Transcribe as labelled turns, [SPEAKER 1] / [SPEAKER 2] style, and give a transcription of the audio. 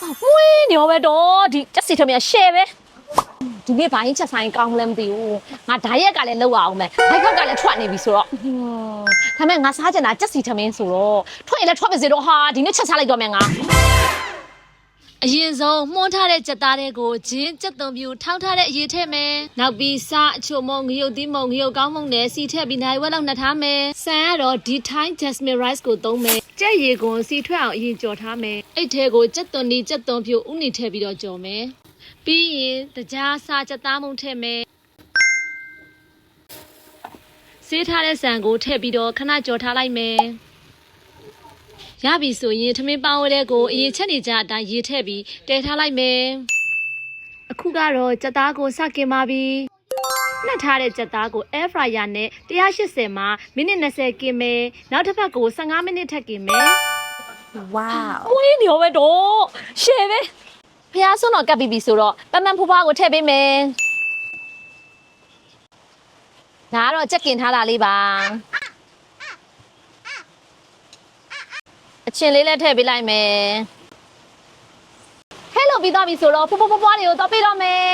[SPEAKER 1] 喂，你要不多的，这是他们写呗。ဒီနေ့ဘာရင်ချက်ဆိုင်ကောင်းလဲမသိဘူးငါဓာရက်ကလည်းလောက်အောင်မယ်ဘိုက်ကလည်းထွက်နေပြီဆိုတော့ဒါပေမဲ့ငါစားချင်တာကြက်စီထမင်းဆိုတော့ထွက်ရင်လည်းထွက်ပါစေတော့ဟာဒီနေ့ချက်စားလိုက်တော့မယ်ငါအရင်ဆုံးမှုန်းထားတဲ့ကြက်သားတွေကိုဂျင်းကြက်သွန်ပြူထောင်းထားတဲ့အရေးထည့်မယ်နောက်ပြီးစားအချို့မုံငရုတ်သီးမုံငရုတ်ကောင်းမုံနဲ့စီထည့်ပြီးနိုင်ဝက်လောက်နှက်ထားမယ်ဆန်ကတော့ဒီ Thai Jasmine rice ကိုသုံးမယ်ကြက်ရေကွန်စီထွက်အောင်အရင်ကြော်ထားမယ်အဲ့ထဲကိုကြက်သွန်နီကြက်သွန်ပြူဥနီထည့်ပြီးတော့ကြော်မယ်ပြီးရင်တကြားစားကြက်သားမုံထည့်မယ်ဆေးထားတဲ့ဆန်ကိုထည့်ပြီးတော့ခဏကြော်ထားလိုက်မယ်ရပြီဆိုရင်ထမင်းပေါင်းဝဲတဲ့ကိုအရင်ချက်နေကြအတိုင်းရေထည့်ပြီးတဲထားလိုက်မယ်အခုကတော့ကြက်သားကိုစကင်ပါပြီနှက်ထားတဲ့ကြက်သားကို air fryer နဲ့180မှာမိနစ်20ကင်မယ်နောက်တစ်ဖက်ကို15မိနစ်ထပ်ကင်မယ်
[SPEAKER 2] 哇哦！
[SPEAKER 1] ဝင်းနေရောပဲတော့ရှယ်ပဲဖះဆွန်းတော့ကပ်ပြီးပြီဆိုတော့ပန်းပန်းဖူးဖားကိုထည့်ပေးမယ်ဒါကတော့ကြက်ကင်ထားတာလေးပါအချင်းလေးလည်းထည့်ပေးလိုက်မယ်ဟဲ့လို့ပြီးသွားပြီဆိုတော့ဖူးဖူးဖွားဖွားတွေကိုတော့ပေးတော့မယ်